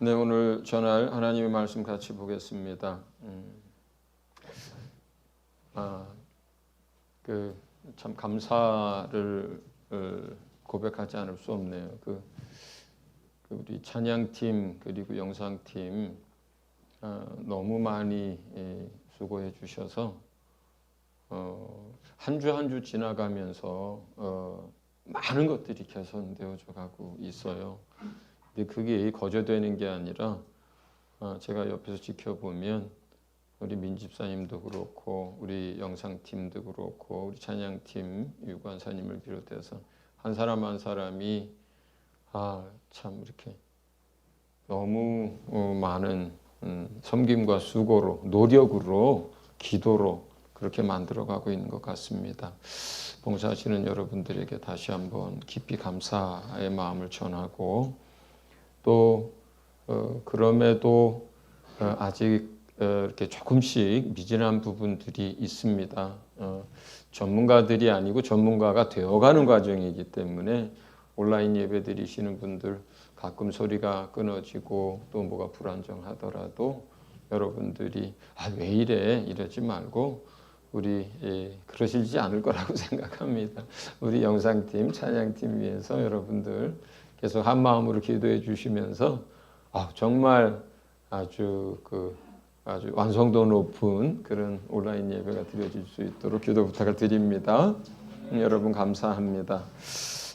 네, 오늘 전할 하나님의 말씀 같이 보겠습니다. 참 감사를 고백하지 않을 수 없네요. 우리 찬양팀 그리고 영상팀 너무 많이 수고해 주셔서 한 주 한 주 지나가면서 많은 것들이 개선되어져 가고 있어요. 근데 그게 거저되는 게 아니라 제가 옆에서 지켜보면 우리 민집사님도 그렇고 우리 영상팀도 그렇고 우리 찬양팀 유관사님을 비롯해서 한 사람 한 사람이 참 이렇게 너무 많은 섬김과 수고로 노력으로 기도로 그렇게 만들어가고 있는 것 같습니다. 봉사하시는 여러분들에게 다시 한번 깊이 감사의 마음을 전하고 또 그럼에도 아직 이렇게 조금씩 미진한 부분들이 있습니다. 전문가들이 아니고 전문가가 되어가는 과정이기 때문에 온라인 예배 드리시는 분들 가끔 소리가 끊어지고 또 뭐가 불안정하더라도 여러분들이 왜 이래 이러지 말고 우리 그러시지 않을 거라고 생각합니다. 우리 영상팀, 찬양팀 위해서 여러분들 계속 한 마음으로 기도해 주시면서 정말 아주 완성도 높은 그런 온라인 예배가 드려질 수 있도록 기도 부탁을 드립니다. 여러분 감사합니다.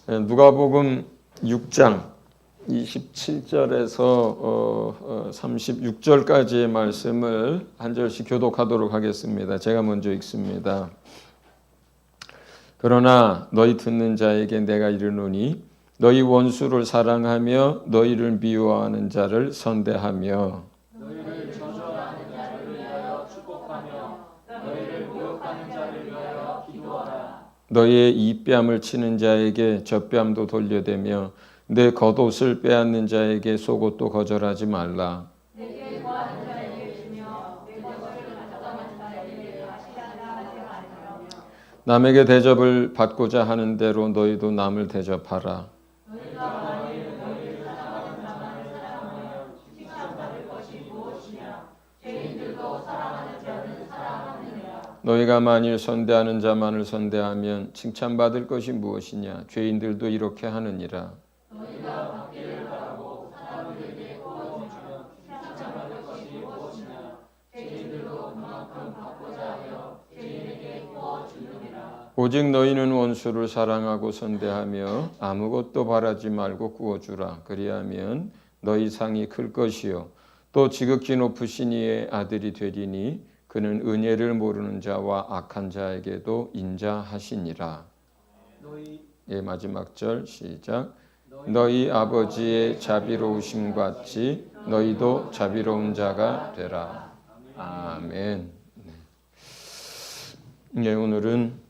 누가복음 6장 27절에서 36절까지의 말씀을 한 절씩 교독하도록 하겠습니다. 제가 먼저 읽습니다. 그러나 너희 듣는 자에게 내가 이르노니 너희 원수를 사랑하며 너희를 미워하는 자를 선대하며 너희를 저주하는 자를 위하여 축복하며 너희를 모욕하는 자를 위하여 기도하라. 너희의 이뺨을 치는 자에게 젖뺨도 돌려대며 내 겉옷을 빼앗는 자에게 속옷도 거절하지 말라. 내게 구하는 자에게 주며 내 것을 가져가는 자에게 다시 하지 말며 남에게 대접을 받고자 하는 대로 너희도 남을 대접하라. 너희가 만일 너희를 사랑하는 자만을 사랑하면 칭찬받을 것이 무엇이냐? 죄인들도 사랑하는 자는 사랑하느니라. 너희가 만일 선대하는 자만을 선대하면 칭찬받을 것이 무엇이냐? 죄인들도 이렇게 하느니라. 너희가 받기를 바라고 사람들에게 구워주면 칭찬받을 것이 무엇이냐? 죄인들도 그만큼 받고자 하여 죄인에게 구워주느니라. 오직 너희는 원수를 사랑하고 선대하며 아무것도 바라지 말고 구워주라. 그리하면 너희 상이 클 것이요 또 지극히 높으신 이의 아들이 되리니 그는 은혜를 모르는 자와 악한 자에게도 인자하시니라. 마지막 절 시작. 너희 아버지의 자비로우심 같이 너희도 자비로운 자가 되라. 아멘. 네, 오늘은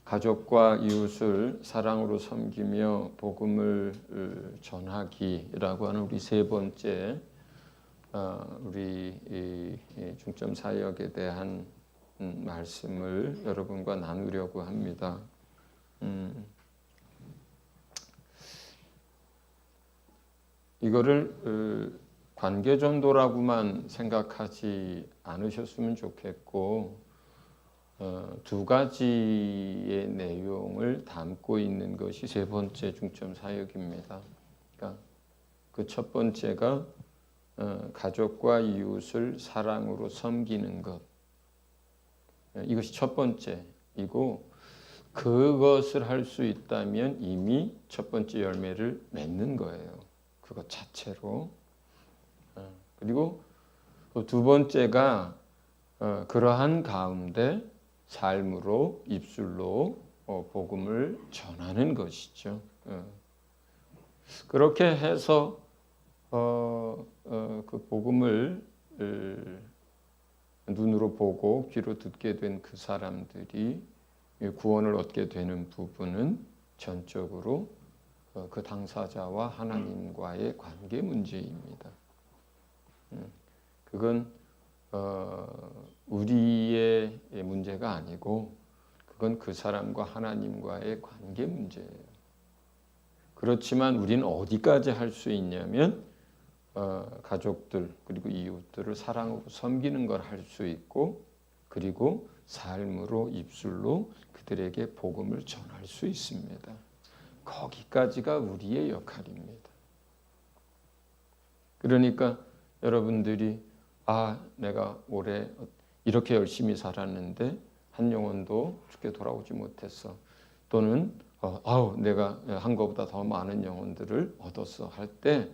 가족과 이웃을 사랑으로 섬기며 복음을 전하기라고 하는 우리 세 번째 우리 중점 사역에 대한 말씀을 여러분과 나누려고 합니다. 이거를 관계전도라고만 생각하지 않으셨으면 좋겠고 두 가지의 내용을 담고 있는 것이 세 번째 중점 사역입니다. 그러니까 그 첫 번째가 가족과 이웃을 사랑으로 섬기는 것. 이것이 첫 번째이고 그것을 할 수 있다면 이미 첫 번째 열매를 맺는 거예요. 그것 자체로. 그리고 두 번째가 그러한 가운데 삶으로 입술로 복음을 전하는 것이죠. 그렇게 해서 그 복음을 눈으로 보고 귀로 듣게 된 그 사람들이 구원을 얻게 되는 부분은 전적으로 그 당사자와 하나님과의 관계 문제입니다. 그건 우리의 문제가 아니고 그건 그 사람과 하나님과의 관계 문제예요. 그렇지만 우리는 어디까지 할 수 있냐면 가족들 그리고 이웃들을 사랑하고 섬기는 걸 할 수 있고 그리고 삶으로 입술로 그들에게 복음을 전할 수 있습니다. 거기까지가 우리의 역할입니다. 그러니까 여러분들이 내가 올해 이렇게 열심히 살았는데 한 영혼도 죽게 돌아오지 못했어. 또는 내가 한 것보다 더 많은 영혼들을 얻었어 할 때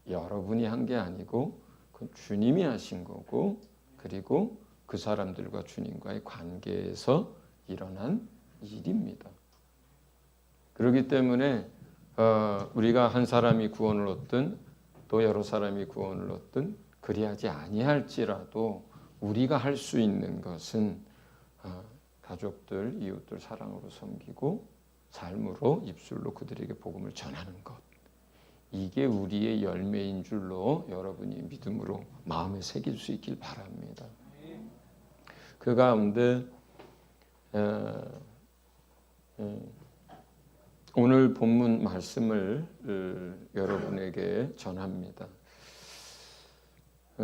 여러분이 한 게 아니고 그 주님이 하신 거고 그리고 그 사람들과 주님과의 관계에서 일어난 일입니다. 그렇기 때문에 우리가 한 사람이 구원을 얻든 또 여러 사람이 구원을 얻든 그리하지 아니할지라도 우리가 할 수 있는 것은 가족들, 이웃들 사랑으로 섬기고 삶으로 입술로 그들에게 복음을 전하는 것. 이게 우리의 열매인 줄로 여러분이 믿음으로 마음에 새길 수 있길 바랍니다. 그 가운데 오늘 본문 말씀을 여러분에게 전합니다.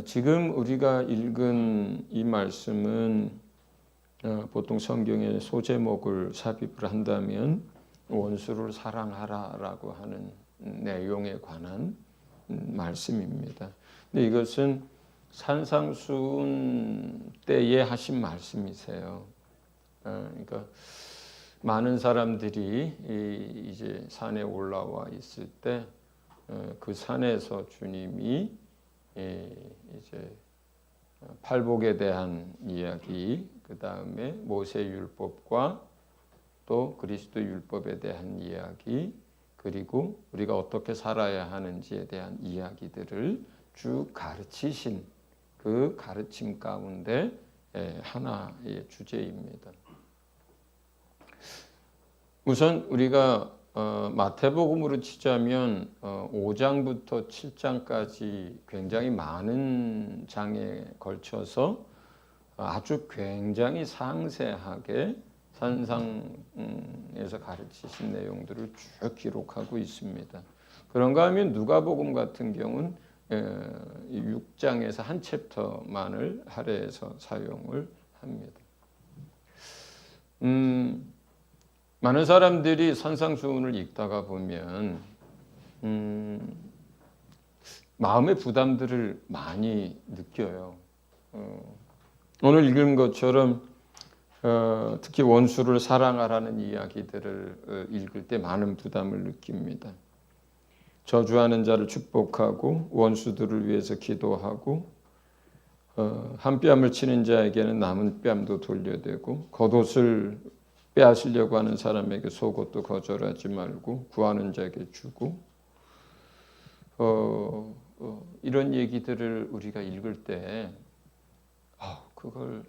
지금 우리가 읽은 이 말씀은 보통 성경의 소제목을 삽입을 한다면 원수를 사랑하라라고 하는 내용에 관한 말씀입니다. 근데 이것은 산상수훈 때에 하신 말씀이세요. 그러니까 많은 사람들이 이제 산에 올라와 있을 때 그 산에서 주님이 이제 팔복에 대한 이야기, 그 다음에 모세 율법과 또 그리스도 율법에 대한 이야기, 그리고 우리가 어떻게 살아야 하는지에 대한 이야기들을 쭉 가르치신 그 가르침 가운데 하나의 주제입니다. 우선 우리가 마태복음으로 치자면 5장부터 7장까지 굉장히 많은 장에 걸쳐서 아주 굉장히 상세하게 산상에서 가르치신 내용들을 쭉 기록하고 있습니다. 그런가 하면 누가복음 같은 경우는 6장에서 한 챕터만을 할애해서 사용을 합니다. 많은 사람들이 산상수훈을 읽다가 보면 마음의 부담들을 많이 느껴요. 오늘 읽은 것처럼 특히 원수를 사랑하라는 이야기들을 읽을 때 많은 부담을 느낍니다. 저주하는 자를 축복하고 원수들을 위해서 기도하고 한 뺨을 치는 자에게는 남은 뺨도 돌려대고 겉옷을 빼앗으려고 하는 사람에게 속옷도 거절하지 말고 구하는 자에게 주고 이런 얘기들을 우리가 읽을 때 그걸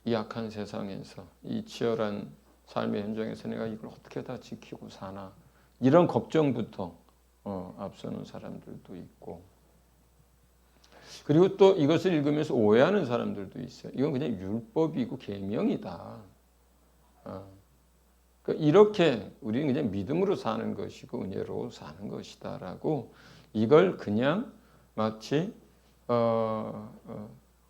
이 악한 세상에서 이 치열한 삶의 현장에서 내가 이걸 어떻게 다 지키고 사나 이런 걱정부터 앞서는 사람들도 있고 그리고 또 이것을 읽으면서 오해하는 사람들도 있어요. 이건 그냥 율법이고 계명이다. 이렇게 우리는 그냥 믿음으로 사는 것이고 은혜로 사는 것이다라고 이걸 그냥 마치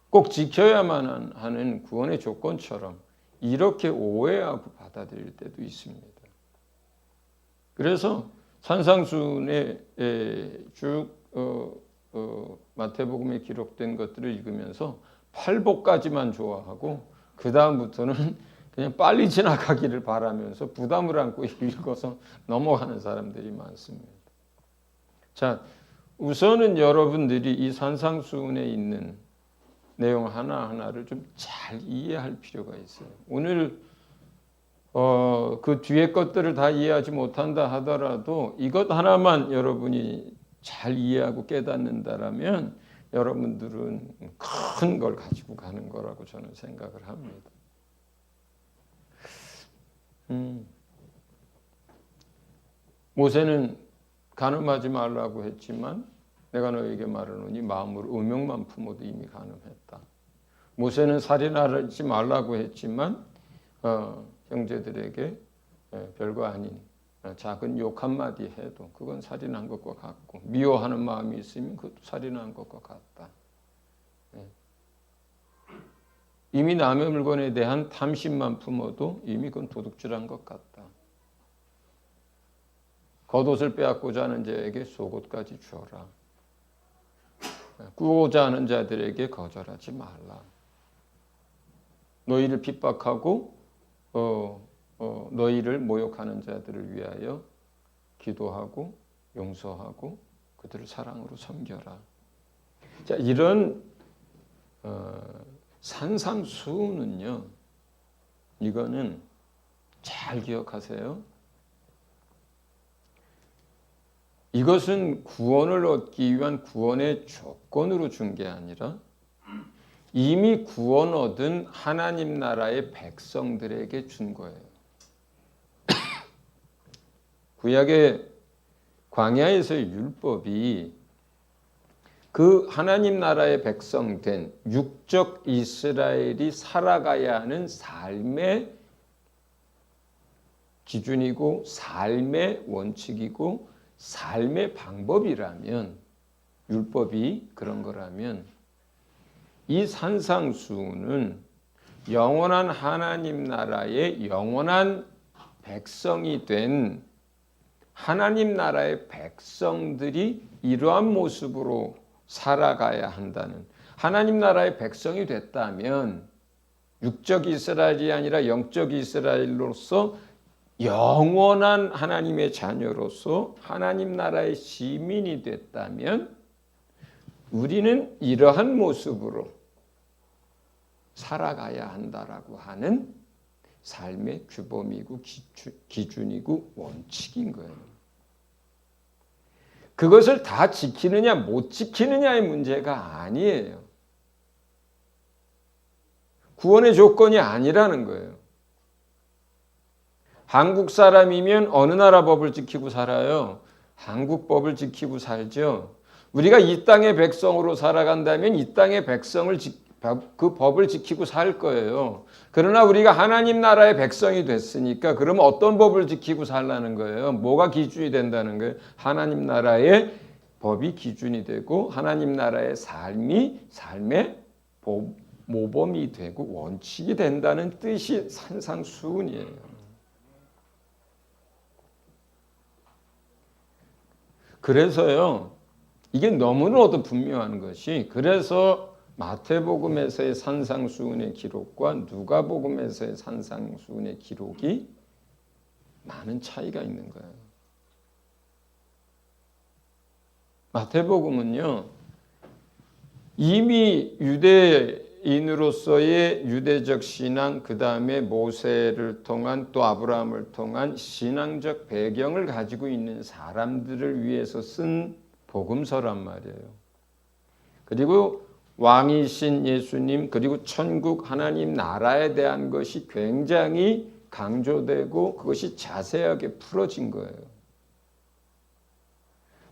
꼭 지켜야만 하는 구원의 조건처럼 이렇게 오해하고 받아들일 때도 있습니다. 그래서 산상수훈에 쭉 마태복음에 기록된 것들을 읽으면서 팔복까지만 좋아하고 그 다음부터는 그냥 빨리 지나가기를 바라면서 부담을 안고 읽어서 넘어가는 사람들이 많습니다. 자, 우선은 여러분들이 이 산상수훈에 있는 내용 하나하나를 좀 잘 이해할 필요가 있어요. 오늘 그 뒤에 것들을 다 이해하지 못한다 하더라도 이것 하나만 여러분이 잘 이해하고 깨닫는다라면 여러분들은 큰 걸 가지고 가는 거라고 저는 생각을 합니다. 모세는 간음하지 말라고 했지만 내가 너에게 말하노니 마음으로 음욕만 품어도 이미 간음했다. 모세는 살인하지 말라고 했지만 형제들에게 별거 아닌 작은 욕 한마디 해도 그건 살인한 것과 같고, 미워하는 마음이 있으면 그것도 살인한 것과 같다. 이미 남의 물건에 대한 탐심만 품어도 이미 그건 도둑질한 것 같다. 겉옷을 빼앗고자 하는 자에게 속옷까지 주어라. 꾸고자 하는 자들에게 거절하지 말라. 너희를 핍박하고 너희를 모욕하는 자들을 위하여 기도하고 용서하고 그들을 사랑으로 섬겨라. 자, 이런 산상수훈은요, 이거는 잘 기억하세요. 이것은 구원을 얻기 위한 구원의 조건으로 준 게 아니라 이미 구원 얻은 하나님 나라의 백성들에게 준 거예요. 구약의 광야에서의 율법이 그 하나님 나라의 백성된 육적 이스라엘이 살아가야 하는 삶의 기준이고 삶의 원칙이고 삶의 방법이라면, 율법이 그런 거라면, 이 산상수훈은 영원한 하나님 나라의 영원한 백성이 된 하나님 나라의 백성들이 이러한 모습으로 살아가야 한다는, 하나님 나라의 백성이 됐다면 육적 이스라엘이 아니라 영적 이스라엘로서 영원한 하나님의 자녀로서 하나님 나라의 시민이 됐다면 우리는 이러한 모습으로 살아가야 한다라고 하는 삶의 규범이고 기준이고 원칙인 거예요. 그것을 다 지키느냐 못 지키느냐의 문제가 아니에요. 구원의 조건이 아니라는 거예요. 한국 사람이면 어느 나라 법을 지키고 살아요? 한국 법을 지키고 살죠. 우리가 이 땅의 백성으로 살아간다면 이 땅의 백성을 그 법을 지키고 살 거예요. 그러나 우리가 하나님 나라의 백성이 됐으니까 그러면 어떤 법을 지키고 살라는 거예요? 뭐가 기준이 된다는 거예요? 하나님 나라의 법이 기준이 되고 하나님 나라의 삶의 모범이 되고 원칙이 된다는 뜻이 산상수훈이에요. 그래서요, 이게 너무나도 분명한 것이, 그래서 마태복음에서의 산상수훈의 기록과 누가복음에서의 산상수훈의 기록이 많은 차이가 있는 거예요. 마태복음은요, 이미 유대인으로서의 유대적 신앙, 그 다음에 모세를 통한 또 아브라함을 통한 신앙적 배경을 가지고 있는 사람들을 위해서 쓴 복음서란 말이에요. 그리고 왕이신 예수님, 그리고 천국 하나님 나라에 대한 것이 굉장히 강조되고 그것이 자세하게 풀어진 거예요.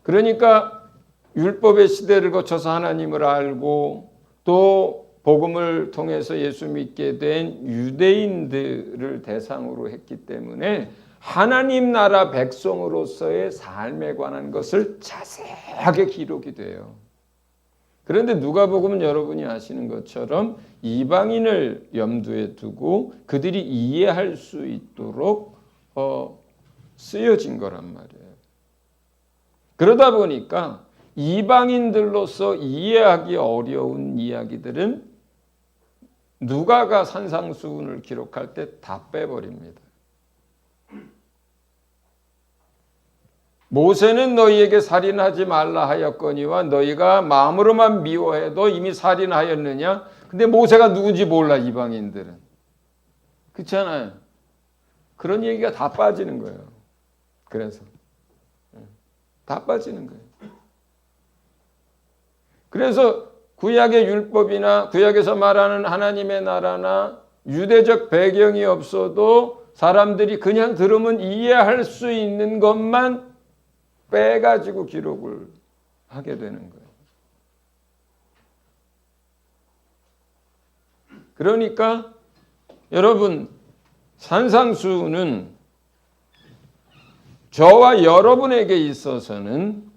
그러니까 율법의 시대를 거쳐서 하나님을 알고 또 복음을 통해서 예수 믿게 된 유대인들을 대상으로 했기 때문에 하나님 나라 백성으로서의 삶에 관한 것을 자세하게 기록이 돼요. 그런데 누가복음은 여러분이 아시는 것처럼 이방인을 염두에 두고 그들이 이해할 수 있도록 쓰여진 거란 말이에요. 그러다 보니까 이방인들로서 이해하기 어려운 이야기들은 누가가 산상수훈을 기록할 때 다 빼버립니다. 모세는 너희에게 살인하지 말라 하였거니와 너희가 마음으로만 미워해도 이미 살인하였느냐? 근데 모세가 누군지 몰라, 이방인들은. 그렇잖아요. 그런 얘기가 다 빠지는 거예요. 그래서 다 빠지는 거예요. 그래서 구약의 율법이나 구약에서 말하는 하나님의 나라나 유대적 배경이 없어도 사람들이 그냥 들으면 이해할 수 있는 것만 빼가지고 기록을 하게 되는 거예요. 그러니까 여러분, 산상수훈은 저와 여러분에게 있어서는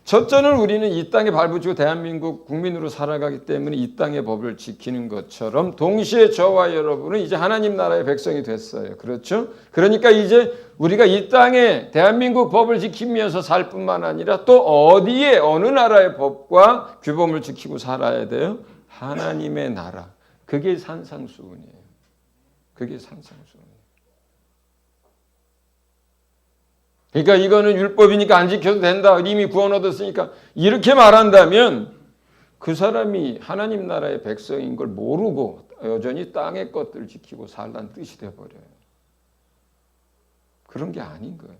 첫째는 우리는 이 땅에 발붙이고 대한민국 국민으로 살아가기 때문에 이 땅의 법을 지키는 것처럼 동시에 저와 여러분은 이제 하나님 나라의 백성이 됐어요. 그렇죠? 그러니까 이제 우리가 이 땅에 대한민국 법을 지키면서 살 뿐만 아니라 또 어디에 어느 나라의 법과 규범을 지키고 살아야 돼요? 하나님의 나라. 그게 산상수훈이에요. 그게 산상수훈이에요. 그러니까 이거는 율법이니까 안 지켜도 된다. 이미 구원 얻었으니까. 이렇게 말한다면 그 사람이 하나님 나라의 백성인 걸 모르고 여전히 땅의 것들을 지키고 살라는 뜻이 돼버려요. 그런 게 아닌 거예요.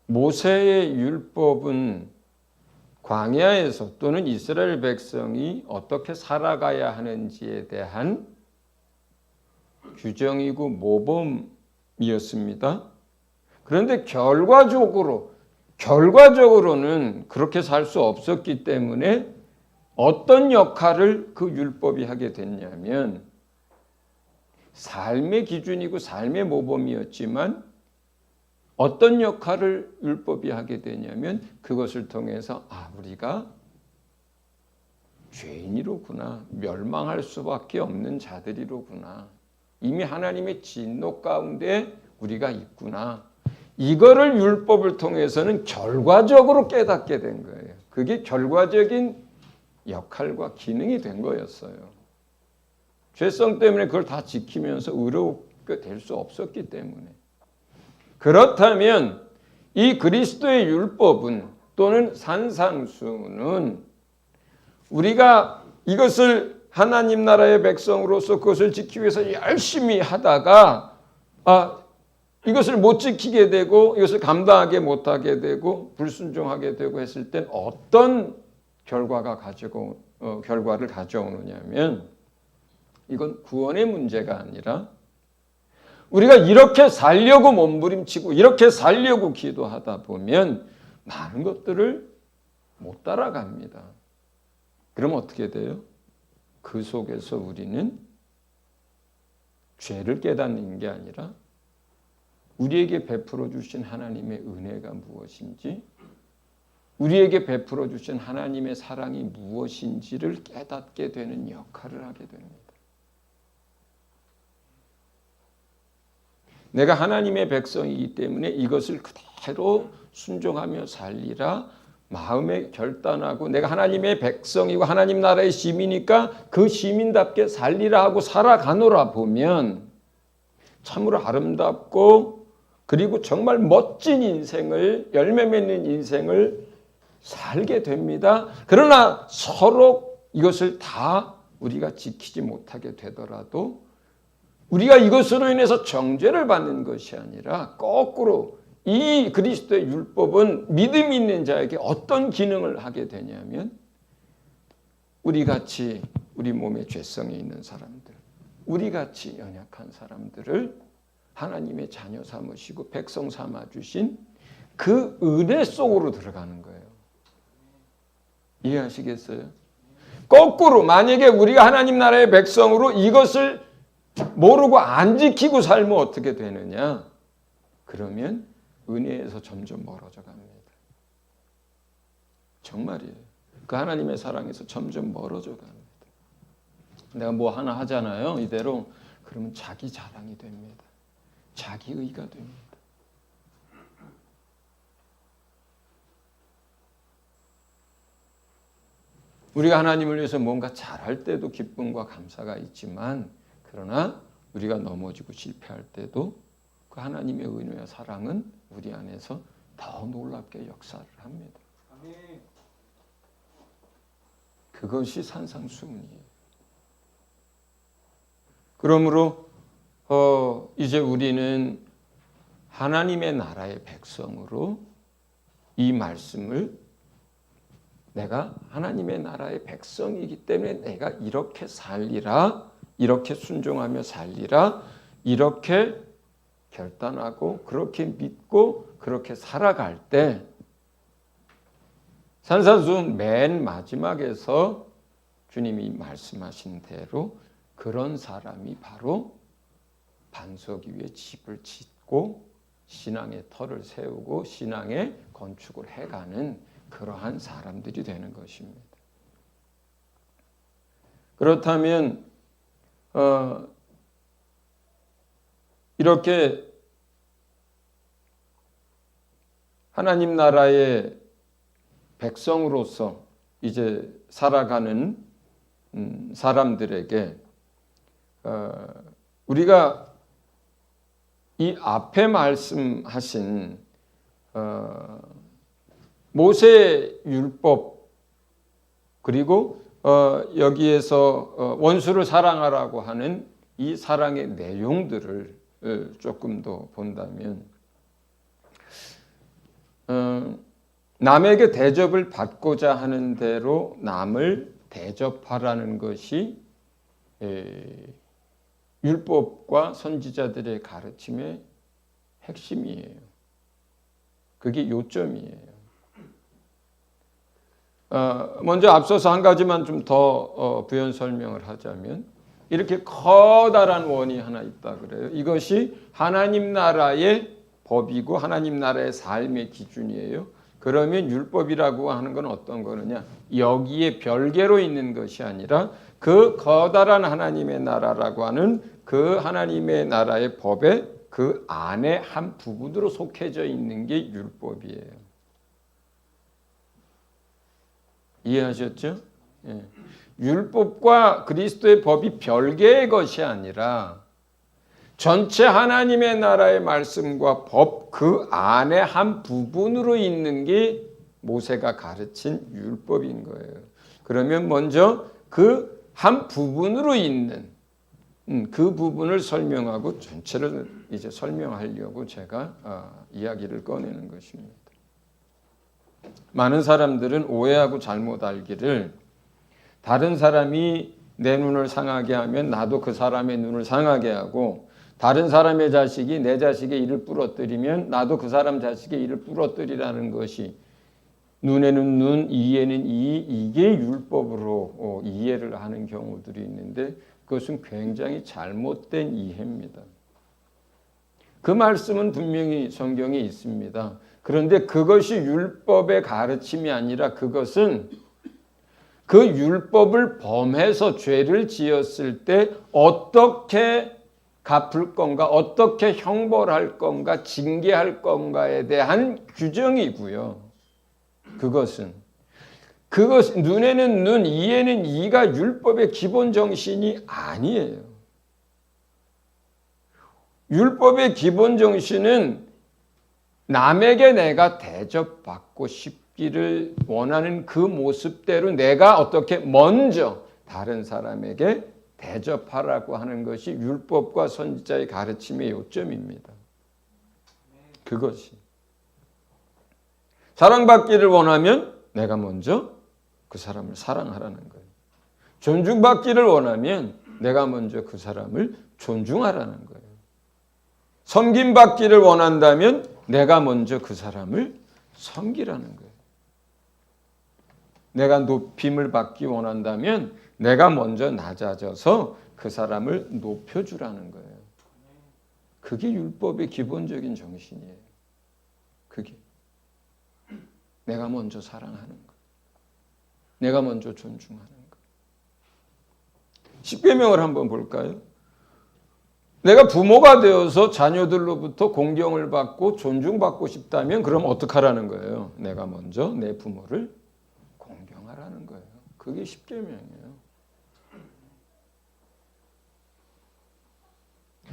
모세의 율법은 광야에서 또는 이스라엘 백성이 어떻게 살아가야 하는지에 대한 규정이고 모범이었습니다. 그런데 결과적으로는 그렇게 살 수 없었기 때문에 어떤 역할을 그 율법이 하게 됐냐면 삶의 기준이고 삶의 모범이었지만 어떤 역할을 율법이 하게 되냐면 그것을 통해서 우리가 죄인이로구나. 멸망할 수밖에 없는 자들이로구나. 이미 하나님의 진노 가운데 우리가 있구나. 이거를 율법을 통해서는 결과적으로 깨닫게 된 거예요. 그게 결과적인 역할과 기능이 된 거였어요. 죄성 때문에 그걸 다 지키면서 의롭게 될 수 없었기 때문에. 그렇다면 이 그리스도의 율법은 또는 산상수는 우리가 이것을 하나님 나라의 백성으로서 그것을 지키기 위해서 열심히 하다가 이것을 못 지키게 되고 이것을 감당하게 못하게 되고 불순종하게 되고 했을 땐 어떤 결과를 가져오느냐면 이건 구원의 문제가 아니라 우리가 이렇게 살려고 몸부림치고 이렇게 살려고 기도하다 보면 많은 것들을 못 따라갑니다. 그럼 어떻게 돼요? 그 속에서 우리는 죄를 깨닫는 게 아니라 우리에게 베풀어 주신 하나님의 은혜가 무엇인지 우리에게 베풀어 주신 하나님의 사랑이 무엇인지를 깨닫게 되는 역할을 하게 됩니다. 내가 하나님의 백성이기 때문에 이것을 그대로 순종하며 살리라 마음에 결단하고 내가 하나님의 백성이고 하나님 나라의 시민이니까 그 시민답게 살리라 하고 살아가노라 보면 참으로 아름답고 그리고 정말 멋진 인생을 열매 맺는 인생을 살게 됩니다. 그러나 서로 이것을 다 우리가 지키지 못하게 되더라도 우리가 이것으로 인해서 정죄를 받는 것이 아니라 거꾸로 이 그리스도의 율법은 믿음 있는 자에게 어떤 기능을 하게 되냐면 우리같이 우리 몸에 죄성이 있는 사람들, 우리같이 연약한 사람들을 하나님의 자녀 삼으시고 백성 삼아주신 그 은혜 속으로 들어가는 거예요. 이해하시겠어요? 거꾸로 만약에 우리가 하나님 나라의 백성으로 이것을 모르고 안 지키고 살면 어떻게 되느냐? 그러면 은혜에서 점점 멀어져 갑니다. 정말이에요. 그 하나님의 사랑에서 점점 멀어져 갑니다. 내가 뭐 하나 하잖아요. 이대로. 그러면 자기 자랑이 됩니다. 자기의가 됩니다. 우리가 하나님을 위해서 뭔가 잘할 때도 기쁨과 감사가 있지만 그러나 우리가 넘어지고 실패할 때도 그 하나님의 은혜와 사랑은 우리 안에서 더 놀랍게 역사를 합니다. 그것이 산상수훈이에요. 그러므로 이제 우리는 하나님의 나라의 백성으로 이 말씀을 내가 하나님의 나라의 백성이기 때문에 내가 이렇게 살리라, 이렇게 순종하며 살리라, 이렇게 결단하고 그렇게 믿고 그렇게 살아갈 때 산상수훈 맨 마지막에서 주님이 말씀하신 대로 그런 사람이 바로 반석 위에 집을 짓고 신앙의 터를 세우고 신앙의 건축을 해가는 그러한 사람들이 되는 것입니다. 그렇다면 이렇게 하나님 나라의 백성으로서 이제 살아가는 사람들에게 우리가 이 앞에 말씀하신 모세 율법 그리고 여기에서 원수를 사랑하라고 하는 이 사랑의 내용들을 조금 더 본다면 남에게 대접을 받고자 하는 대로 남을 대접하라는 것이 율법과 선지자들의 가르침의 핵심이에요. 그게 요점이에요. 먼저 앞서서 한 가지만 좀 더 부연 설명을 하자면 이렇게 커다란 원이 하나 있다 그래요. 이것이 하나님 나라의 법이고 하나님 나라의 삶의 기준이에요. 그러면 율법이라고 하는 건 어떤 거느냐? 여기에 별개로 있는 것이 아니라 그 커다란 하나님의 나라라고 하는 그 하나님의 나라의 법의 그 안에 한 부분으로 속해져 있는 게 율법이에요. 이해하셨죠? 예. 율법과 그리스도의 법이 별개의 것이 아니라 전체 하나님의 나라의 말씀과 법 그 안에 한 부분으로 있는 게 모세가 가르친 율법인 거예요. 그러면 먼저 그 한 부분으로 있는 그 부분을 설명하고 전체를 이제 설명하려고 제가 이야기를 꺼내는 것입니다. 많은 사람들은 오해하고 잘못 알기를 다른 사람이 내 눈을 상하게 하면 나도 그 사람의 눈을 상하게 하고 다른 사람의 자식이 내 자식의 이를 부러뜨리면 나도 그 사람 자식의 이를 부러뜨리라는 것이 눈에는 눈, 이에는 이, 이게 율법으로 이해를 하는 경우들이 있는데 그것은 굉장히 잘못된 이해입니다. 그 말씀은 분명히 성경에 있습니다. 그런데 그것이 율법의 가르침이 아니라 그것은 그 율법을 범해서 죄를 지었을 때 어떻게 갚을 건가, 어떻게 형벌할 건가, 징계할 건가에 대한 규정이고요. 그것은 눈에는 눈, 이에는 이가 율법의 기본 정신이 아니에요. 율법의 기본 정신은 남에게 내가 대접받고 싶기를 원하는 그 모습대로 내가 어떻게 먼저 다른 사람에게 대접하라고 하는 것이 율법과 선지자의 가르침의 요점입니다. 그것이 사랑받기를 원하면 내가 먼저 그 사람을 사랑하라는 거예요. 존중받기를 원하면 내가 먼저 그 사람을 존중하라는 거예요. 섬김받기를 원한다면 내가 먼저 그 사람을 섬기라는 거예요. 내가 높임을 받기 원한다면 내가 먼저 낮아져서 그 사람을 높여주라는 거예요. 그게 율법의 기본적인 정신이에요. 그게 내가 먼저 사랑하는 거, 내가 먼저 존중하는 거. 십계명을 한번 볼까요? 내가 부모가 되어서 자녀들로부터 공경을 받고 존중받고 싶다면 그럼 어떡하라는 거예요? 내가 먼저 내 부모를 공경하라는 거예요. 그게 십계명이에요.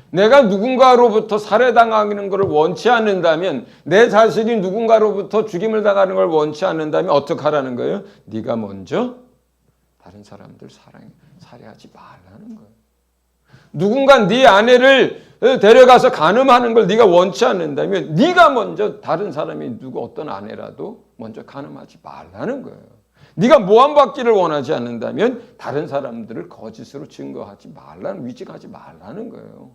내가 누군가로부터 살해당하는 것을 원치 않는다면 내 자식이 누군가로부터 죽임을 당하는 걸 원치 않는다면 어떡하라는 거예요? 네가 먼저 다른 사람들 살해하지 말라는 거예요. 누군가 네 아내를 데려가서 간음하는 걸 네가 원치 않는다면 네가 먼저 다른 사람이 누구 어떤 아내라도 먼저 간음하지 말라는 거예요. 네가 모함받기를 원하지 않는다면 다른 사람들을 거짓으로 증거하지 말라는, 위증하지 말라는 거예요.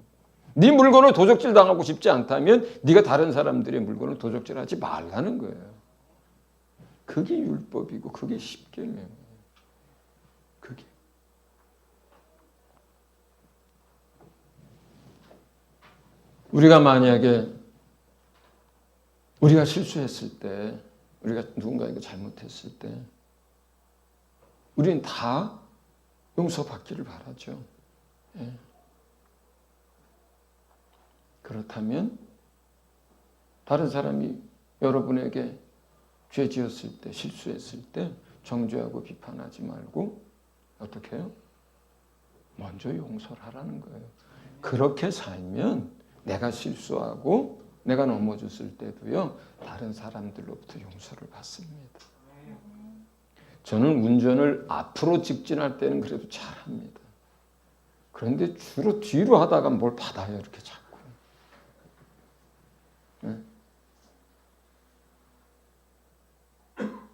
네 물건을 도적질 당하고 싶지 않다면 네가 다른 사람들의 물건을 도적질하지 말라는 거예요. 그게 율법이고 그게 십계명이에요. 그게. 우리가 만약에 우리가 실수했을 때, 우리가 누군가에게 잘못했을 때 우리는 다 용서받기를 바라죠. 예. 그렇다면 다른 사람이 여러분에게 죄 지었을 때, 실수했을 때 정죄하고 비판하지 말고 어떻게 해요? 먼저 용서를 하라는 거예요. 그렇게 살면 내가 실수하고 내가 넘어졌을 때도요, 다른 사람들로부터 용서를 받습니다. 저는 운전을 앞으로 직진할 때는 그래도 잘합니다. 그런데 주로 뒤로 하다가 뭘 받아요, 이렇게 자꾸. 네?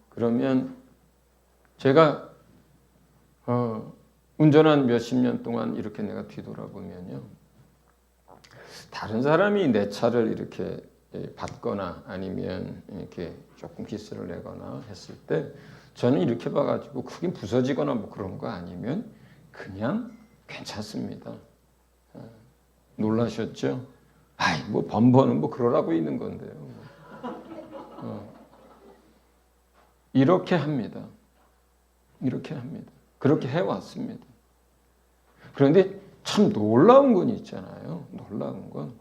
그러면 제가 운전한 몇십 년 동안 이렇게 내가 뒤돌아보면요, 다른 사람이 내 차를 이렇게 받거나 아니면 이렇게 조금 기스를 내거나 했을 때 저는 이렇게 봐가지고 크게 부서지거나 뭐 그런 거 아니면 그냥 괜찮습니다. 놀라셨죠? 아이, 뭐 번번은 뭐 그러라고 있는 건데요. 이렇게 합니다. 이렇게 합니다. 그렇게 해왔습니다. 그런데 참 놀라운 건 있잖아요. 놀라운 건.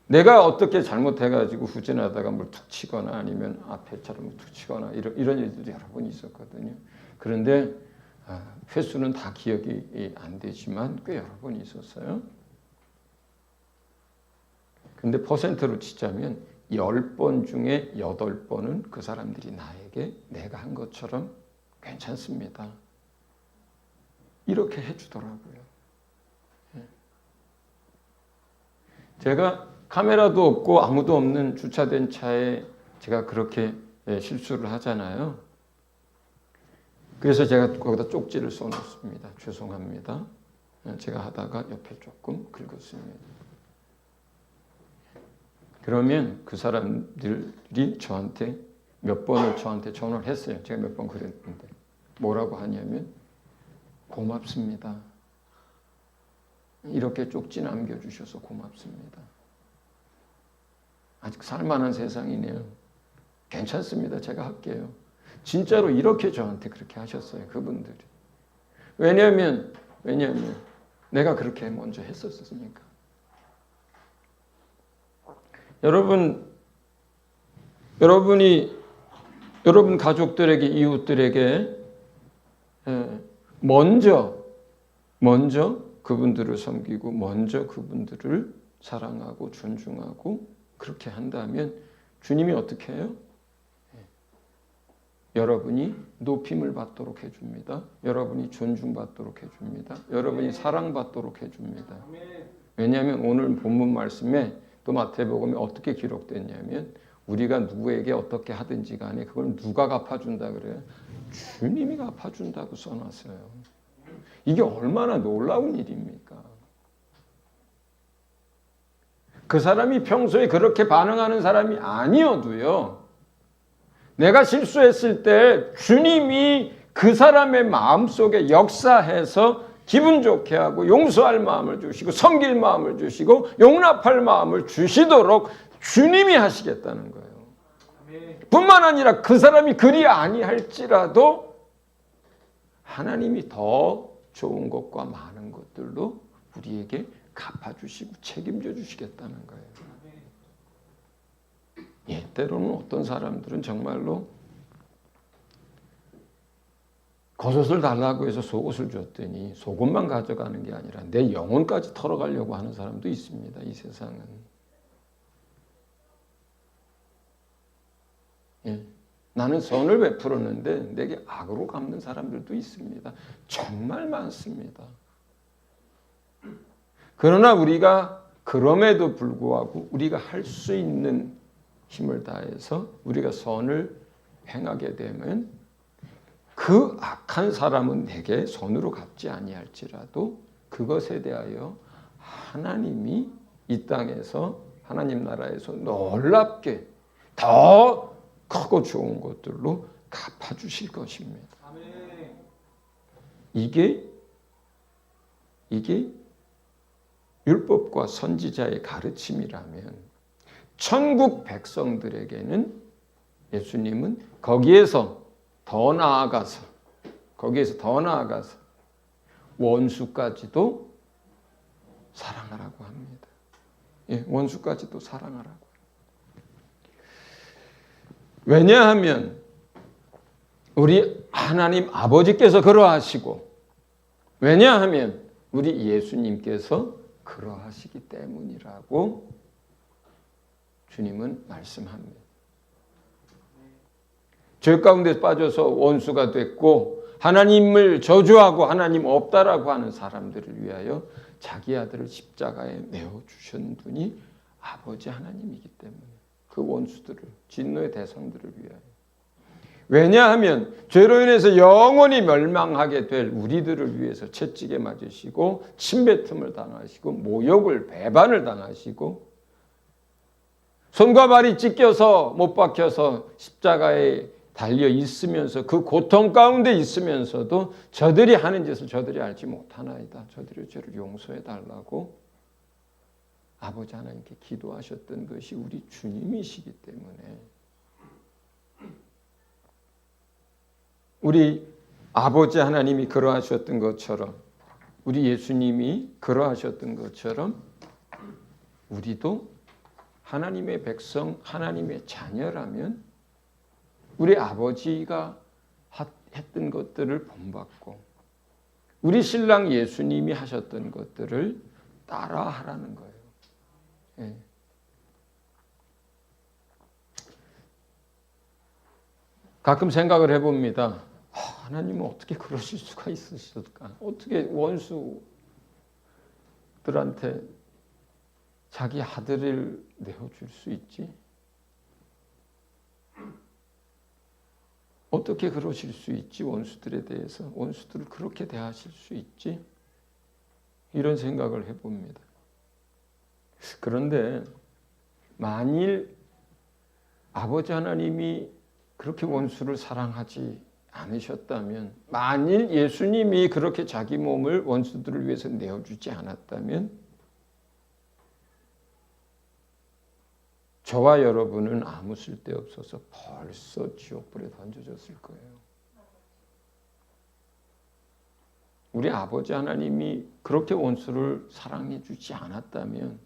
내가 어떻게 잘못해가지고 후진하다가 뭘 툭 치거나 아니면 앞에 차를 툭 치거나 이런 일들이 여러 번 있었거든요. 그런데 횟수는 다 기억이 안 되지만 꽤 여러 번 있었어요. 근데 퍼센트로 치자면 10번 중에 8번은 그 사람들이 나에게 내가 한 것처럼 괜찮습니다. 이렇게 해주더라고요. 제가 카메라도 없고 아무도 없는 주차된 차에 제가 그렇게 실수를 하잖아요. 그래서 제가 거기다 쪽지를 써놓습니다. 죄송합니다. 제가 하다가 옆에 조금 긁었습니다. 그러면 그 사람들이 저한테 몇 번을 저한테 전화를 했어요. 제가 몇 번 그랬는데 뭐라고 하냐면 고맙습니다. 이렇게 쪽지 남겨주셔서 고맙습니다. 아직 살만한 세상이네요. 괜찮습니다. 제가 할게요. 진짜로 이렇게 저한테 그렇게 하셨어요. 그분들이. 왜냐하면 내가 그렇게 먼저 했었으니까. 여러분이 여러분 가족들에게, 이웃들에게 먼저 그분들을 섬기고 먼저 그분들을 사랑하고 존중하고 그렇게 한다면 주님이 어떻게 해요? 여러분이 높임을 받도록 해줍니다. 여러분이 존중받도록 해줍니다. 여러분이 사랑받도록 해줍니다. 왜냐하면 오늘 본문 말씀에 또 마태복음에 어떻게 기록됐냐면 우리가 누구에게 어떻게 하든지 간에 그걸 누가 갚아준다 그래요? 주님이 갚아준다고 써놨어요. 이게 얼마나 놀라운 일입니까? 그 사람이 평소에 그렇게 반응하는 사람이 아니어도요, 내가 실수했을 때 주님이 그 사람의 마음속에 역사해서 기분 좋게 하고 용서할 마음을 주시고 섬길 마음을 주시고 용납할 마음을 주시도록 주님이 하시겠다는 거예요. 뿐만 아니라 그 사람이 그리 아니할지라도 하나님이 더 좋은 것과 많은 것들로 우리에게 갚아주시고 책임져 주시겠다는 거예요. 때로는 어떤 사람들은 정말로 겉옷을 달라고 해서 속옷을 줬더니 속옷만 가져가는 게 아니라 내 영혼까지 털어가려고 하는 사람도 있습니다. 이 세상은. 나는 선을 베풀었는데 내게 악으로 갚는 사람들도 있습니다. 정말 많습니다. 그러나 우리가 그럼에도 불구하고 우리가 할 수 있는 힘을 다해서 우리가 선을 행하게 되면 그 악한 사람은 내게 선으로 갚지 아니할지라도 그것에 대하여 하나님이 이 땅에서 하나님 나라에서 놀랍게 더 크고 좋은 것들로 갚아주실 것입니다. 이게 율법과 선지자의 가르침이라면 천국 백성들에게는 예수님은 거기에서 더 나아가서 원수까지도 사랑하라고 합니다. 예, 원수까지도 사랑하라고. 왜냐하면 우리 하나님 아버지께서 그러하시고, 왜냐하면 우리 예수님께서 그러하시기 때문이라고 주님은 말씀합니다. 죄 가운데 빠져서 원수가 됐고 하나님을 저주하고 하나님 없다라고 하는 사람들을 위하여 자기 아들을 십자가에 내어주신 분이 아버지 하나님이기 때문에 그 원수들을, 진노의 대상들을 위하여. 왜냐하면 죄로 인해서 영원히 멸망하게 될 우리들을 위해서 채찍에 맞으시고 침뱉음을 당하시고 모욕을 배반을 당하시고 손과 발이 찢겨서 못 박혀서 십자가에 달려 있으면서 그 고통 가운데 있으면서도 저들이 하는 짓을 저들이 알지 못하나이다. 저들의 죄를 용서해 달라고 아버지 하나님께 기도하셨던 것이 우리 주님이시기 때문에 우리 아버지 하나님이 그러하셨던 것처럼 우리 예수님이 그러하셨던 것처럼 우리도 하나님의 백성, 하나님의 자녀라면 우리 아버지가 했던 것들을 본받고 우리 신랑 예수님이 하셨던 것들을 따라하라는 거예요. 예. 가끔 생각을 해봅니다. 하나님은 어떻게 그러실 수가 있으실까? 어떻게 원수들한테 자기 아들을 내어줄 수 있지? 어떻게 그러실 수 있지? 원수들에 대해서 원수들을 그렇게 대하실 수 있지? 이런 생각을 해봅니다. 그런데 만일 아버지 하나님이 그렇게 원수를 사랑하지 않으셨다면, 만일 예수님이 그렇게 자기 몸을 원수들을 위해서 내어주지 않았다면 저와 여러분은 아무 쓸데없어서 벌써 지옥불에 던져졌을 거예요. 우리 아버지 하나님이 그렇게 원수를 사랑해 주지 않았다면,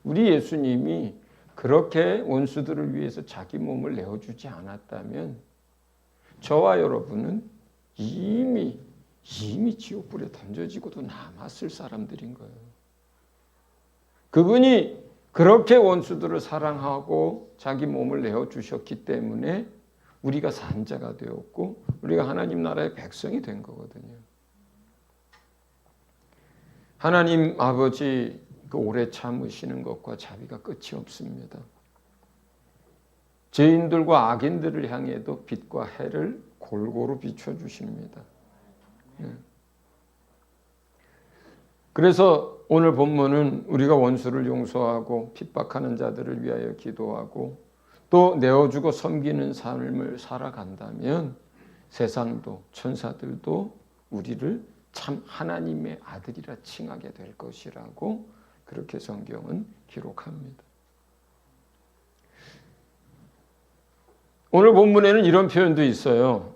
우리 예수님이 그렇게 원수들을 위해서 자기 몸을 내어주지 않았다면 저와 여러분은 이미 지옥불에 던져지고도 남았을 사람들인 거예요. 그분이 그렇게 원수들을 사랑하고 자기 몸을 내어주셨기 때문에 우리가 산자가 되었고 우리가 하나님 나라의 백성이 된 거거든요. 하나님 아버지 그 오래 참으시는 것과 자비가 끝이 없습니다. 죄인들과 악인들을 향해도 빛과 해를 골고루 비춰주십니다. 그래서 오늘 본문은 우리가 원수를 용서하고 핍박하는 자들을 위하여 기도하고 또 내어주고 섬기는 삶을 살아간다면 세상도 천사들도 우리를 참 하나님의 아들이라 칭하게 될 것이라고 그렇게 성경은 기록합니다. 오늘 본문에는 이런 표현도 있어요.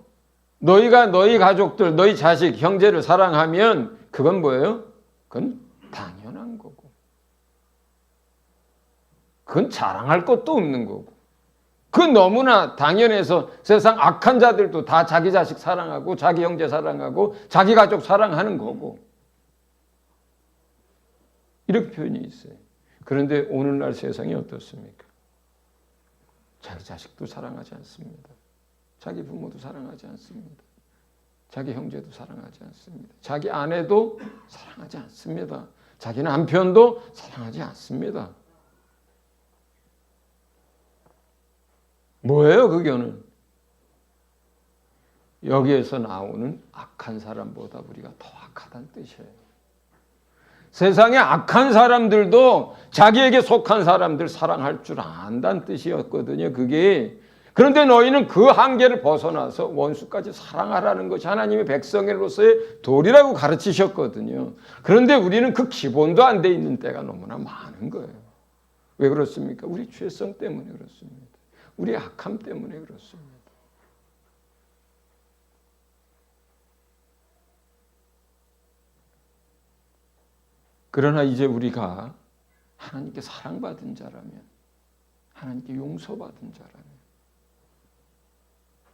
너희가 너희 가족들, 너희 자식, 형제를 사랑하면 그건 뭐예요? 그건 당연한 거고. 그건 자랑할 것도 없는 거고. 그건 너무나 당연해서 세상 악한 자들도 다 자기 자식 사랑하고 자기 형제 사랑하고 자기 가족 사랑하는 거고. 이렇게 표현이 있어요. 그런데 오늘날 세상이 어떻습니까? 자기 자식도 사랑하지 않습니다. 자기 부모도 사랑하지 않습니다. 자기 형제도 사랑하지 않습니다. 자기 아내도 사랑하지 않습니다. 자기 남편도 사랑하지 않습니다. 뭐예요, 그거는? 여기에서 나오는 악한 사람보다 우리가 더 악하다는 뜻이에요. 세상에 악한 사람들도 자기에게 속한 사람들 사랑할 줄 안다는 뜻이었거든요. 그게 그런데 너희는 그 한계를 벗어나서 원수까지 사랑하라는 것이 하나님의 백성으로서의 도리라고 가르치셨거든요. 그런데 우리는 그 기본도 안 돼 있는 때가 너무나 많은 거예요. 왜 그렇습니까? 우리 죄성 때문에 그렇습니다. 우리 악함 때문에 그렇습니다. 그러나 이제 우리가 하나님께 사랑받은 자라면, 하나님께 용서받은 자라면,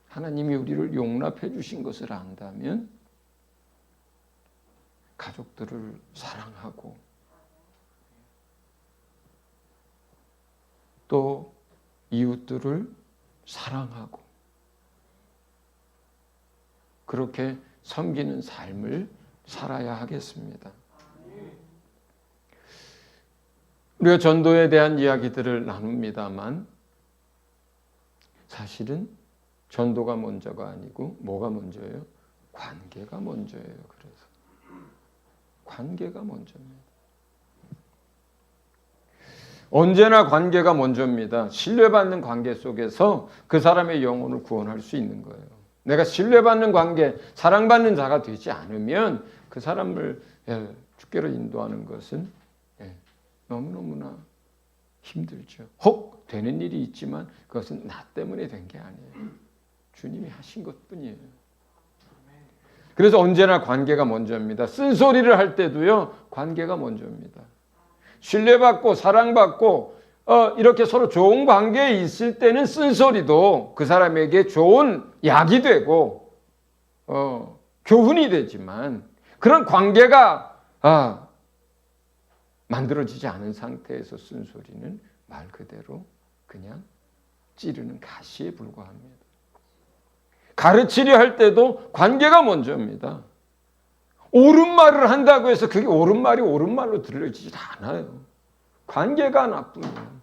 하나님이 우리를 용납해 주신 것을 안다면 가족들을 사랑하고 또 이웃들을 사랑하고 그렇게 섬기는 삶을 살아야 하겠습니다. 우리가 전도에 대한 이야기들을 나눕니다만 사실은 전도가 먼저가 아니고 뭐가 먼저예요? 관계가 먼저예요. 그래서 관계가 먼저입니다. 언제나 관계가 먼저입니다. 신뢰받는 관계 속에서 그 사람의 영혼을 구원할 수 있는 거예요. 내가 신뢰받는 관계, 사랑받는 자가 되지 않으면 그 사람을 주께로 인도하는 것은 너무너무나 힘들죠. 혹 되는 일이 있지만 그것은 나 때문에 된 게 아니에요. 주님이 하신 것뿐이에요. 그래서 언제나 관계가 먼저입니다. 쓴소리를 할 때도요, 관계가 먼저입니다. 신뢰받고 사랑받고 이렇게 서로 좋은 관계에 있을 때는 쓴소리도 그 사람에게 좋은 약이 되고 교훈이 되지만 그런 관계가 만들어지지 않은 상태에서 쓴소리는 말 그대로 그냥 찌르는 가시에 불과합니다. 가르치려 할 때도 관계가 먼저입니다. 옳은 말을 한다고 해서 그게 옳은 말이 옳은 말로 들려지지 않아요. 관계가 나쁘면.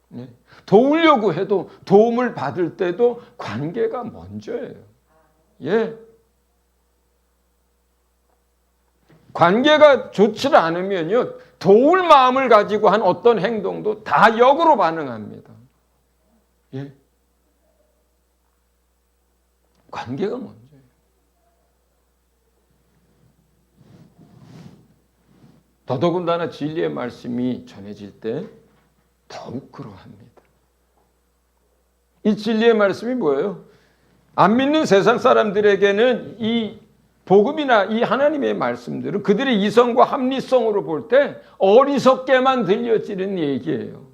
네. 도우려고 해도 도움을 받을 때도 관계가 먼저예요. 예. 관계가 좋지 않으면요, 도울 마음을 가지고 한 어떤 행동도 다 역으로 반응합니다. 예. 관계가 먼저예요. 더더군다나 진리의 말씀이 전해질 때 더욱 그러합니다. 이 진리의 말씀이 뭐예요? 안 믿는 세상 사람들에게는 이 복음이나 이 하나님의 말씀들은 그들의 이성과 합리성으로 볼 때 어리석게만 들려지는 얘기예요.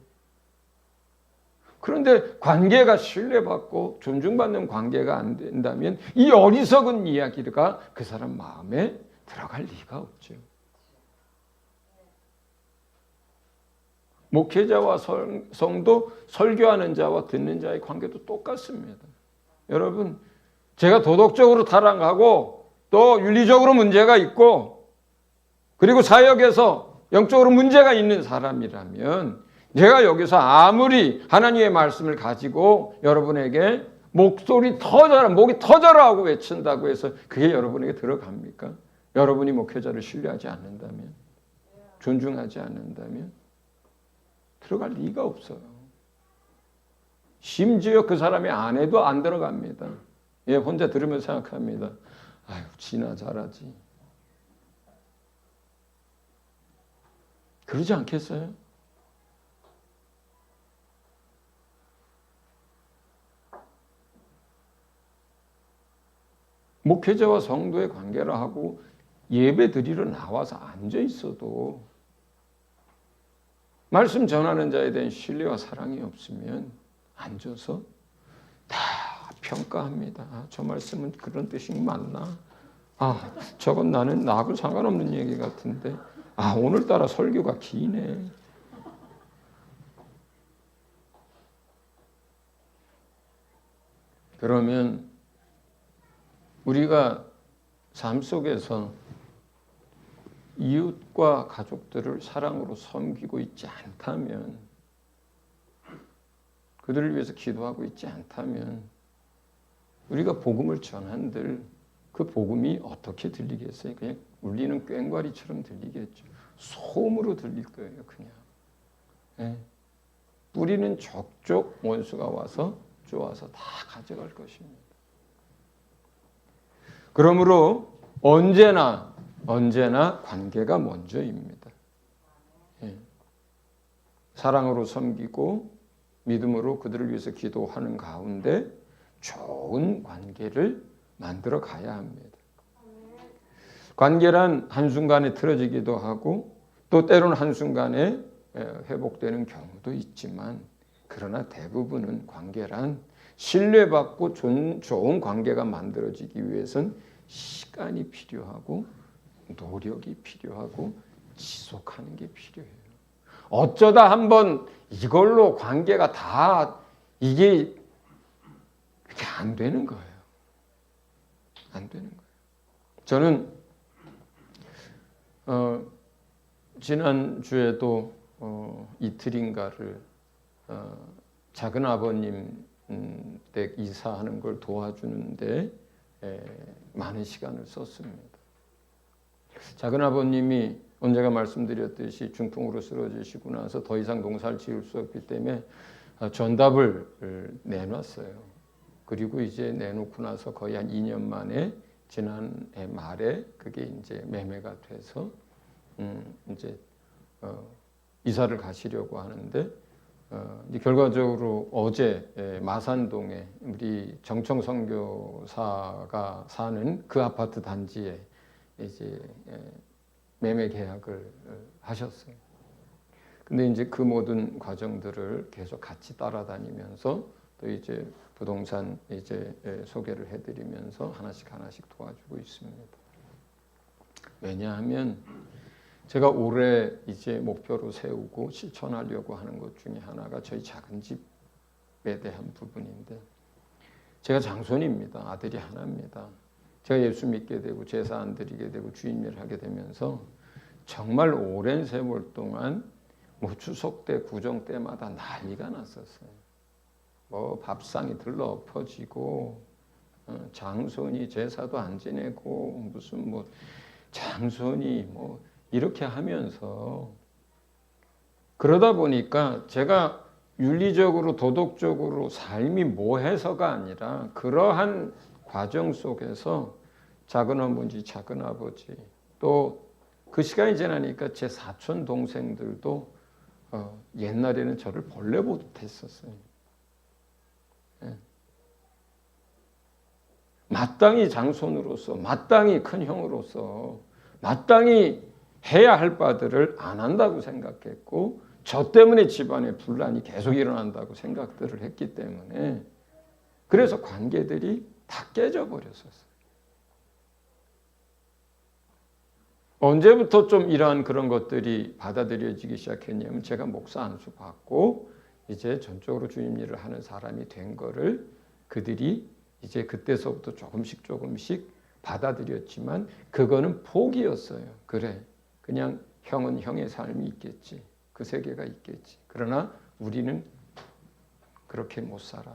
그런데 관계가 신뢰받고 존중받는 관계가 안 된다면 이 어리석은 이야기가 그 사람 마음에 들어갈 리가 없죠. 목회자와 성도, 설교하는 자와 듣는 자의 관계도 똑같습니다. 여러분, 제가 도덕적으로 타락하고 또 윤리적으로 문제가 있고 그리고 사역에서 영적으로 문제가 있는 사람이라면 제가 여기서 아무리 하나님의 말씀을 가지고 여러분에게 목소리 터져라, 목이 터져라 하고 외친다고 해서 그게 여러분에게 들어갑니까? 여러분이 목회자를 신뢰하지 않는다면, 존중하지 않는다면 들어갈 리가 없어요. 심지어 그 사람의 아내도 안 들어갑니다. 예, 혼자 들으면서 생각합니다. 아유, 지나 잘하지. 그러지 않겠어요? 목회자와 성도의 관계를 하고 예배 드리러 나와서 앉아 있어도 말씀 전하는 자에 대한 신뢰와 사랑이 없으면 앉아서 다 평가합니다. 저 말씀은 그런 뜻이 맞나? 저건 나하고 상관없는 얘기 같은데. 오늘따라 설교가 기네. 그러면 우리가 삶 속에서 이웃과 가족들을 사랑으로 섬기고 있지 않다면, 그들을 위해서 기도하고 있지 않다면 우리가 복음을 전한들 그 복음이 어떻게 들리겠어요? 그냥 울리는 꽹과리처럼 들리겠죠. 소음으로 들릴 거예요. 그냥. 뿌리는 족족 원수가 와서 쪼아서 다 가져갈 것입니다. 그러므로 언제나 관계가 먼저입니다. 예. 사랑으로 섬기고 믿음으로 그들을 위해서 기도하는 가운데 좋은 관계를 만들어 가야 합니다. 관계란 한순간에 틀어지기도 하고 또 때로는 한순간에 회복되는 경우도 있지만 그러나 대부분은 관계란 신뢰받고 좋은 관계가 만들어지기 위해선 시간이 필요하고 노력이 필요하고 지속하는 게 필요해요. 어쩌다 한번 이걸로 관계가 다 이게 안 되는 거예요. 안 되는 거예요. 저는 지난주에도 이틀인가를 작은 아버님 댁 이사하는 걸 도와주는데 많은 시간을 썼습니다. 작은 아버님이 언제가 말씀드렸듯이 중풍으로 쓰러지시고 나서 더 이상 농사를 지을 수 없기 때문에 전답을 내놨어요. 그리고 이제 내놓고 나서 거의 한 2년 만에 지난해 말에 그게 이제 매매가 돼서 이제 이사를 가시려고 하는데 이제 결과적으로 어제 마산동에 우리 정청 선교사가 사는 그 아파트 단지에 이제 매매 계약을 하셨어요. 근데 이제 그 모든 과정들을 계속 같이 따라다니면서 또 이제 부동산 이제 소개를 해드리면서 하나씩 도와주고 있습니다. 왜냐하면 제가 올해 이제 목표로 세우고 실천하려고 하는 것 중에 하나가 저희 작은 집에 대한 부분인데 제가 장손입니다. 아들이 하나입니다. 제가 예수 믿게 되고 제사 안 드리게 되고 주일을 하게 되면서 정말 오랜 세월 동안 뭐 추석 때 구정 때마다 난리가 났었어요. 뭐 밥상이 들러 엎어지고 장손이 제사도 안 지내고 무슨 뭐 장손이 뭐 이렇게 하면서 그러다 보니까 제가 윤리적으로 도덕적으로 삶이 뭐해서가 아니라 그러한 과정 속에서 작은 어머니, 작은 아버지 또 그 시간이 지나니까 제 사촌 동생들도 옛날에는 저를 벌레 보듯 했었어요. 예. 마땅히 장손으로서, 마땅히 큰 형으로서, 마땅히 해야 할 바들을 안 한다고 생각했고 저 때문에 집안에 분란이 계속 일어난다고 생각들을 했기 때문에 그래서 관계들이 다 깨져버렸었어요. 언제부터 좀 이러한 그런 것들이 받아들여지기 시작했냐면 제가 목사 안수 받고 이제 전적으로 주님 일을 하는 사람이 된 거를 그들이 이제 그때서부터 조금씩 받아들였지만 그거는 포기였어요. 그래, 그냥 형은 형의 삶이 있겠지. 그 세계가 있겠지. 그러나 우리는 그렇게 못 살아.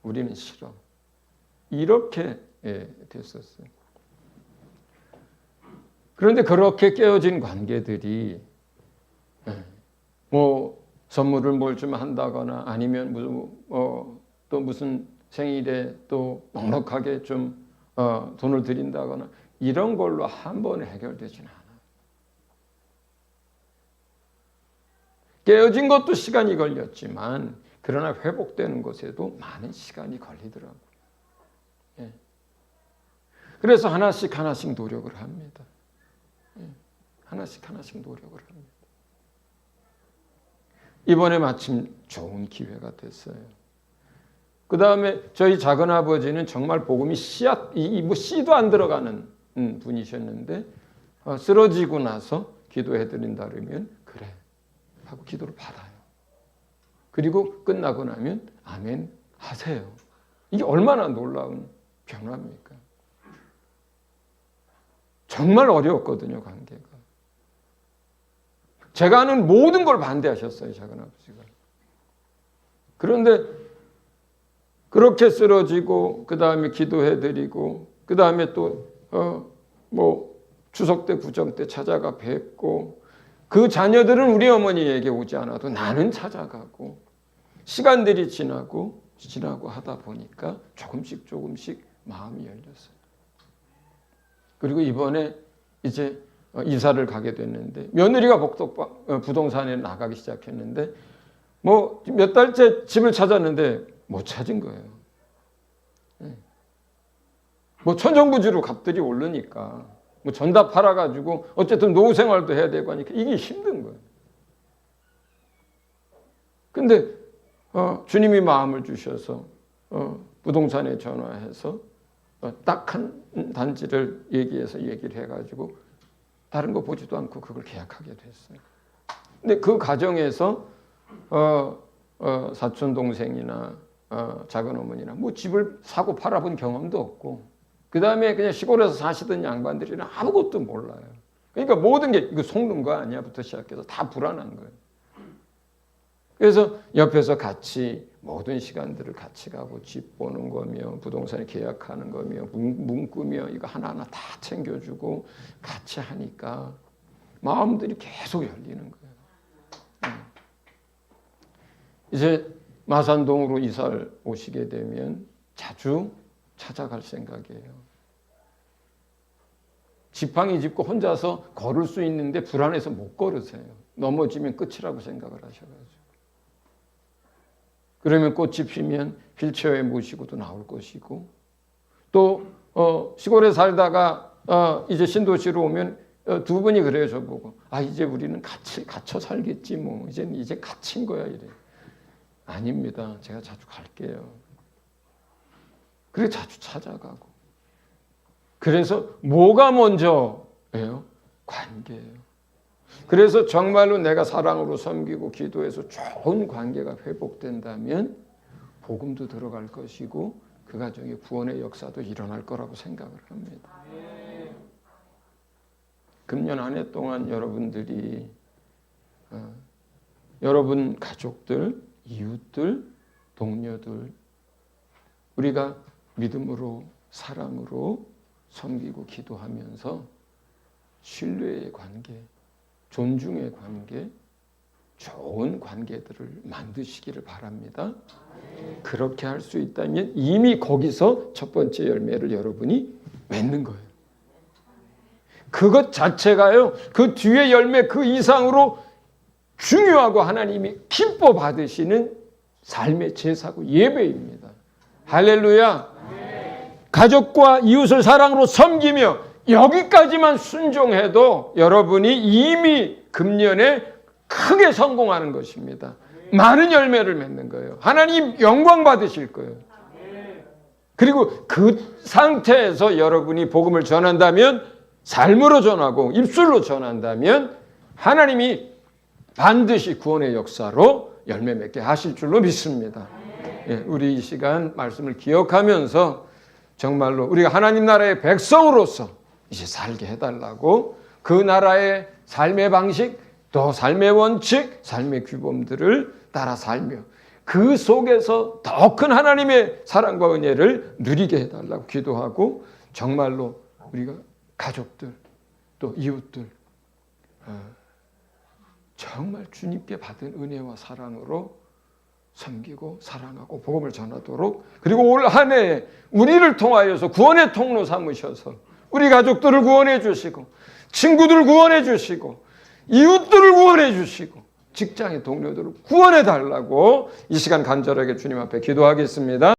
우리는 싫어. 이렇게 됐었어요. 그런데 그렇게 깨어진 관계들이 뭐 선물을 뭘 좀 한다거나 아니면 또 무슨 생일에 또 넉넉하게 좀 돈을 드린다거나 이런 걸로 한 번에 해결되지는 않아요. 깨어진 것도 시간이 걸렸지만 그러나 회복되는 것에도 많은 시간이 걸리더라고요. 예. 그래서 하나씩 노력을 합니다. 예. 하나씩 노력을 합니다. 이번에 마침 좋은 기회가 됐어요. 그 다음에 저희 작은 아버지는 정말 복음이 씨도 안 들어가는 분이셨는데 쓰러지고 나서 기도해드린다 그러면 그래 하고 기도를 받아요. 그리고 끝나고 나면 아멘 하세요. 이게 얼마나 놀라운 변화입니까? 정말 어려웠거든요, 관계가. 제가 하는 모든 걸 반대하셨어요, 작은 아버지가. 그런데 그렇게 쓰러지고 그 다음에 기도해드리고 그 다음에 또 추석 때 구정 때 찾아가 뵙고 그 자녀들은 우리 어머니에게 오지 않아도 나는 찾아가고 시간들이 지나고 지나고 하다 보니까 조금씩 마음이 열렸어요. 그리고 이번에 이제 이사를 가게 됐는데 며느리가 부동산에 나가기 시작했는데 뭐 몇 달째 집을 찾았는데 못 찾은 거예요. 뭐 천정부지로 값들이 오르니까 뭐 전다 팔아가지고 어쨌든 노후 생활도 해야 되고 하니까 이게 힘든 거예요. 근데 주님이 마음을 주셔서 부동산에 전화해서 딱 한 단지를 얘기를 해가지고 다른 거 보지도 않고 그걸 계약하게 됐어요. 근데 그 과정에서 사촌 동생이나 작은 어머니나 뭐 집을 사고 팔아본 경험도 없고 그 다음에 그냥 시골에서 사시던 양반들이는 아무것도 몰라요. 그러니까 모든 게 이거 속는 거 아니야부터 시작해서 다 불안한 거예요. 그래서 옆에서 같이 모든 시간들을 같이 가고 집 보는 거며 부동산에 계약하는 거며 문구며 이거 하나하나 다 챙겨주고 같이 하니까 마음들이 계속 열리는 거예요. 이제 마산동으로 이사를 오시게 되면 자주 찾아갈 생각이에요. 지팡이 짚고 혼자서 걸을 수 있는데 불안해서 못 걸으세요. 넘어지면 끝이라고 생각을 하셔가지고. 그러면 꽃이 피면 휠체어에 모시고도 나올 것이고 또 시골에 살다가 이제 신도시로 오면 두 분이 그래요. 저보고 이제 우리는 갇혀 살겠지 뭐 이제 갇힌 거야 이래. 아닙니다. 제가 자주 갈게요. 그래 자주 찾아가고. 그래서 뭐가 먼저예요? 관계예요. 그래서 정말로 내가 사랑으로 섬기고 기도해서 좋은 관계가 회복된다면 복음도 들어갈 것이고 그 가정에 구원의 역사도 일어날 거라고 생각을 합니다. 금년 한 해 동안 여러분들이 여러분 가족들, 이웃들, 동료들 우리가 믿음으로 사랑으로 섬기고 기도하면서 신뢰의 관계, 존중의 관계, 좋은 관계들을 만드시기를 바랍니다. 그렇게 할 수 있다면 이미 거기서 첫 번째 열매를 여러분이 맺는 거예요. 그것 자체가요, 그 뒤에 열매 그 이상으로 중요하고 하나님이 기뻐 받으시는 삶의 제사고 예배입니다. 할렐루야. 가족과 이웃을 사랑으로 섬기며 여기까지만 순종해도 여러분이 이미 금년에 크게 성공하는 것입니다. 많은 열매를 맺는 거예요. 하나님 영광 받으실 거예요. 그리고 그 상태에서 여러분이 복음을 전한다면 삶으로 전하고 입술로 전한다면 하나님이 반드시 구원의 역사로 열매 맺게 하실 줄로 믿습니다. 우리 이 시간 말씀을 기억하면서 정말로 우리가 하나님 나라의 백성으로서 이제 살게 해달라고 그 나라의 삶의 방식 또 삶의 원칙, 삶의 규범들을 따라 살며 그 속에서 더 큰 하나님의 사랑과 은혜를 누리게 해달라고 기도하고 정말로 우리가 가족들 또 이웃들 정말 주님께 받은 은혜와 사랑으로 섬기고 사랑하고 복음을 전하도록 그리고 올 한 해에 우리를 통하여서 구원의 통로 삼으셔서 우리 가족들을 구원해 주시고 친구들을 구원해 주시고 이웃들을 구원해 주시고 직장의 동료들을 구원해 달라고 이 시간 간절하게 주님 앞에 기도하겠습니다.